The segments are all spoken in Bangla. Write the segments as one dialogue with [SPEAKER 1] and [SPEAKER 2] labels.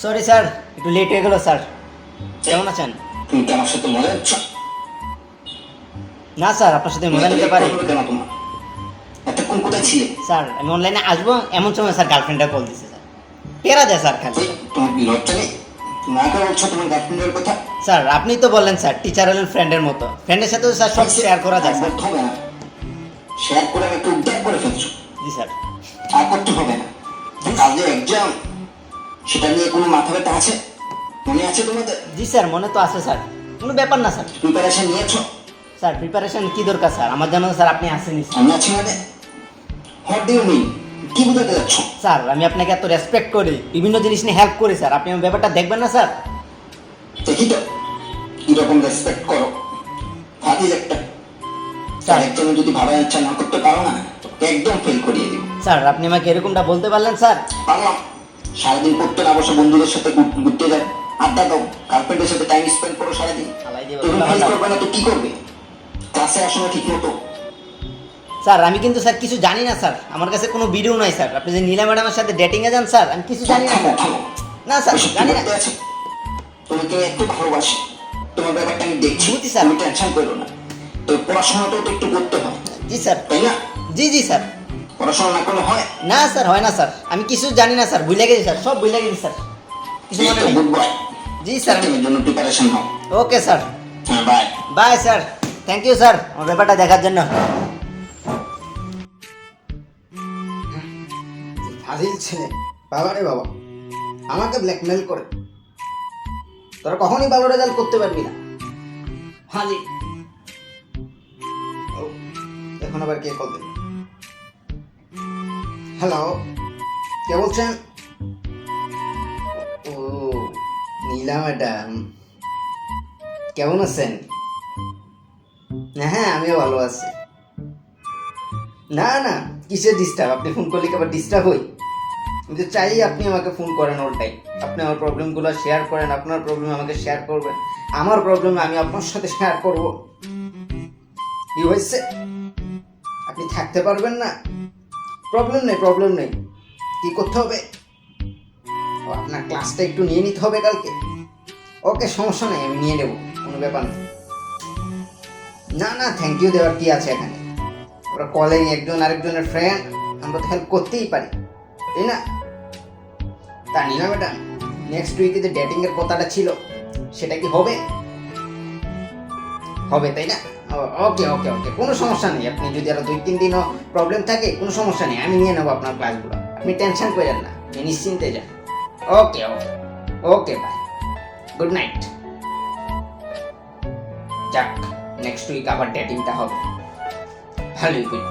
[SPEAKER 1] সরি স্যার, একটু লেট হয়ে গেল স্যার। কেমন আছেন?
[SPEAKER 2] তুমি কি আমার সাথে মজা নিচ্ছ?
[SPEAKER 1] না স্যার, আপনার সাথে মজা নিতে পারি।
[SPEAKER 2] কেন তোমার এতক্ষণ কোথায় ছিলে?
[SPEAKER 1] স্যার আমি অনলাইনে আসবো এমন সময় স্যার গার্লফ্রেন্ডটা কল দিছে স্যার। পেরা যায় স্যার খালি।
[SPEAKER 2] তোমার কি লজ্জা নেই? তুমি আগে বলছো তোমার গার্লফ্রেন্ডের কথা।
[SPEAKER 1] স্যার আপনি তো বললেন স্যার টিচার হলেন ফ্রেন্ডের মতো, ফ্রেন্ডের সাথে স্যার সব শেয়ার করা যায় স্যার।
[SPEAKER 2] হবে না, শেয়ার করে আমি একটু উদ্ধার করে ফেলছো।
[SPEAKER 1] জি স্যার।
[SPEAKER 2] আর করতে হবে না। কালকে এক্সাম, সেটা নিয়ে কোনো মাথা ব্যথা আছে? মনে আছে তোমাদের?
[SPEAKER 1] জি স্যার, মনে তো আছে স্যার, কোনো ব্যাপার না স্যার।
[SPEAKER 2] প্রিপারেশন নিয়েছো?
[SPEAKER 1] স্যার প্রিপারেশন কি দরকার স্যার, আমার জানা স্যার আপনি আসেনি স্যার।
[SPEAKER 2] আমি আছি মানে? What do you mean? কি বোঝাতে যাচ্ছ?
[SPEAKER 1] স্যার আমি আপনাকে এত রেসপেক্ট করি, বিভিন্ন জিনিস নিয়ে হেল্প করি স্যার, আপনি আমার ব্যাপারটা দেখবেন না স্যার?
[SPEAKER 2] দেখি তো কিরকম রেসপেক্ট করো। ফাজিল একটা।
[SPEAKER 1] স্যার
[SPEAKER 2] একজনে যদি ভালো ইচ্ছা না করতে পারো না, তোকে একদম ফেল করিয়ে দিব।
[SPEAKER 1] স্যার আপনি আমাকে এরকমটা বলতে পারলেন স্যার?
[SPEAKER 2] পারলাম। সারাদিন পড়তে না বসে বন্ধুদের সাথে ঘুরতে যাও, আড্ডা দাও, গার্লফ্রেন্ডের সাথে টাইম স্পেন্ড করো সারাদিন।
[SPEAKER 1] ফালাই দিয়ে
[SPEAKER 2] তুমি
[SPEAKER 1] বলতে
[SPEAKER 2] ফেল
[SPEAKER 1] পারলাম।
[SPEAKER 2] করবে না তো কি করবে? ক্লাসে আসো না ঠিক মতো।
[SPEAKER 1] স্যার আমি কিন্তু স্যার কিছু জানি না স্যার, আমার কাছে কোনো ভিডিও নাই স্যার। আপনি যে নীলা ম্যাডামের সাথে ডেটিংয়ে যান স্যার, আমি কিছু জানি না স্যার।
[SPEAKER 2] থামো।
[SPEAKER 1] না স্যার
[SPEAKER 2] এসব কি
[SPEAKER 1] জানি না।
[SPEAKER 2] করতে আছে? তোমাকে একটু ভালোবাসি, তোমার ব্যাপারটা আমি দেখছি।
[SPEAKER 1] বুঝছি স্যার।
[SPEAKER 2] তুমি টেনশন করো না। তো পড়াশোনাটাও তো একটু করতে হয়,
[SPEAKER 1] জি স্যার।
[SPEAKER 2] তাই না?
[SPEAKER 1] জি জি স্যার।
[SPEAKER 2] পড়াশোনা না করলে হয়?
[SPEAKER 1] না স্যার হয় না স্যার, আমি কিছু জানি না স্যার, ভুলে গেছি স্যার, সব ভুলে গেছি স্যার, কিছু
[SPEAKER 2] এই
[SPEAKER 1] মনে
[SPEAKER 2] তো
[SPEAKER 1] নেই।
[SPEAKER 2] Good boy.
[SPEAKER 1] জি স্যার।
[SPEAKER 2] এর জন্য প্রিপারেশন হও।
[SPEAKER 1] ওকে স্যার,
[SPEAKER 2] হ্যাঁ, bye.
[SPEAKER 1] Bye sir. Thank you sir আমার ব্যাপারটা দেখার জন্য।
[SPEAKER 3] ফাজিল ছেলে, বাবা রে বাবা, আমাকে ব্ল্যাকমেল করে। তোরা কখনই ভালো রেজাল্ট করতে পারবি না, ফাজিল। ও, এখন আবার কে কল দিল? হ্যালো, কে বলছেন? ও, নীলা ম্যাডাম, কেমন আছেন? হ্যাঁ আমিও ভালো আছি। না না, কিসের ডিস্টার্ব? আপনি ফোন করলে কি আবার ডিস্টার্ব হই? আমি তো চাই আপনি আমাকে ফোন করেন অল টাইম, আপনি আমার প্রবলেমগুলো শেয়ার করেন, আপনার প্রবলেম আমাকে শেয়ার করবেন, আমার প্রবলেম আমি আপনার সাথে শেয়ার করব। কি হয়েছে? আপনি থাকতে পারবেন না? প্রবলেম নেই। কি করতে হবে? ও, আপনার ক্লাসটা একটু নিয়ে নিতে হবে কালকে। ওকে, সমস্যা নেই, আমি নিয়ে নেব, কোনো ব্যাপার নেই। না না, থ্যাংক ইউ দেওয়ার কি আছে এখানে? ওরা কলিং, একজন আরেকজনের ফ্রেন্ড, আমরা তো হেল্প করতেই পারি, তাই না? তা নীলা ম্যাডাম, নেক্সট উইকে যে ডেটিং এর কথাটা ছিল, সেটা কি হবে? হবে তাই না? ওকে ওকে ওকে, কোনো সমস্যা নেই। আপনি যদি আরো 2-3 দিনও প্রবলেম থাকে, কোনো সমস্যা নেই, আমি নিয়ে নেবো আপনার ক্লাসগুলো। আপনি টেনশন করেন না, আপনি নিশ্চিন্তে যান। ওকে ওকে ওকে, বাই, গুড নাইট। যাক, নেক্সট উইক আবার ডেটিংটা হবে, ভালোই করি।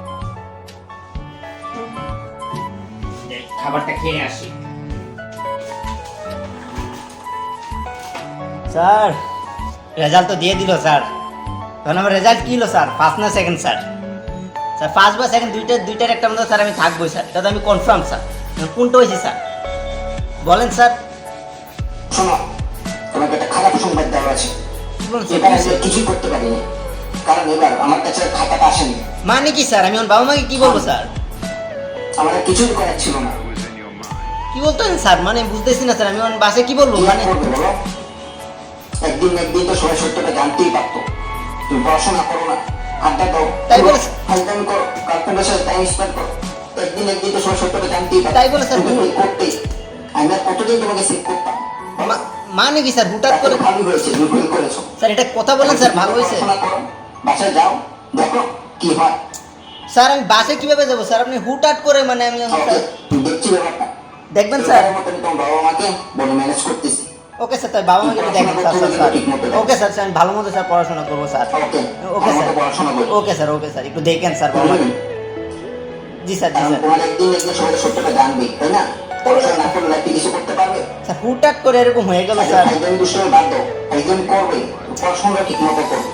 [SPEAKER 3] খাবারটা খেয়ে আসি।
[SPEAKER 1] স্যার রেজাল্ট তো দিয়ে দিল স্যার, তখন আমার রেজাল্ট কি হলো স্যার? ফার্স্ট না সেকেন্ড স্যার? স্যার ফার্স্ট বা সেকেন্ড দুইটার একটা মতো স্যার আমি থাকবোই স্যার, এটা তো আমি কনফার্ম স্যার। কোনটা হয়েছে স্যার বলেন স্যার?
[SPEAKER 2] শোনো, তোমাকে একটা খারাপ সংবাদ দেওয়া আছে।
[SPEAKER 1] কি বলুন স্যার?
[SPEAKER 2] এবার আমি কিছুই করতে পারিনি, কারণ এবার আমার কাছে আর খাতাটা আসেনি।
[SPEAKER 1] মানে কি স্যার, আমি আমার বাবা মাকে কি বলবো স্যার?
[SPEAKER 2] আমার আর কিছুই করার ছিল না।
[SPEAKER 1] কি বলতেন স্যার? মানে বুঝতেছি না স্যার, আমি আমার বাসায় কি বলবো
[SPEAKER 2] কি আর
[SPEAKER 1] মানে?
[SPEAKER 2] করবে বলো? একদিন না একদিন তো সবাই সত্যটা জানতেই পারতো। তুমি পড়াশোনা করো না, আড্ডা দাও,
[SPEAKER 1] তাই বলে
[SPEAKER 2] ফাইজলামি করো, গার্লফ্রেন্ডের সাথে টাইম স্পেন্ড করো, একদিন একদিন তো সবাই সত্যটা জানতেই পারতো।
[SPEAKER 1] তাই বলে স্যার
[SPEAKER 2] তুমি করতেই, আমি আর কতদিন তোমাকে সেভ করতাম?
[SPEAKER 1] মানে কি স্যার হুটাৎ করে?
[SPEAKER 2] ভালো হয়েছে, তুমি ভুল করেছো।
[SPEAKER 1] স্যার এটা কথা বলেন স্যার, ভালো হয়েছে।
[SPEAKER 2] পড়াশোনা করো, বাসায় যাও, দেখো কি হয়।
[SPEAKER 1] স্যার আমি বাসে কিভাবে যাবো স্যার? আপনি হুটহাট করে মানে আমি
[SPEAKER 2] ওকে, তুমি দেখছি ব্যাপারটা।
[SPEAKER 1] দেখবেন স্যার।
[SPEAKER 2] এবারের মতো আমি তোমার বাবা মাকে বলে ম্যানেজ করতেছি।
[SPEAKER 1] ওকে স্যার, তাই বাবা মাকে একটু দেখেন স্যার। স্যার ওকে স্যার, আমি ভালো মতো স্যার পড়াশোনা করবো স্যার।
[SPEAKER 2] ওকে,
[SPEAKER 1] ওকে স্যার,
[SPEAKER 2] পড়াশোনা করো।
[SPEAKER 1] ওকে স্যার, ওকে স্যার, একটু দেখেন স্যার বাবা মাকে। জি স্যার, জি
[SPEAKER 2] কারণ
[SPEAKER 1] স্যার।
[SPEAKER 2] তোমার একদিন একদিন সবাই সত্যটা জানবে, তাই না? পড়াশোনা না করলে লাইফে কিছু করতে পারবে?
[SPEAKER 1] স্যার হুটহাট করে এরকম হয়ে গেল স্যার।
[SPEAKER 2] একদম দুষ্টামি বাদ দাও, একদম করবে, পড়াশোনাটা ঠিক মতো করবে।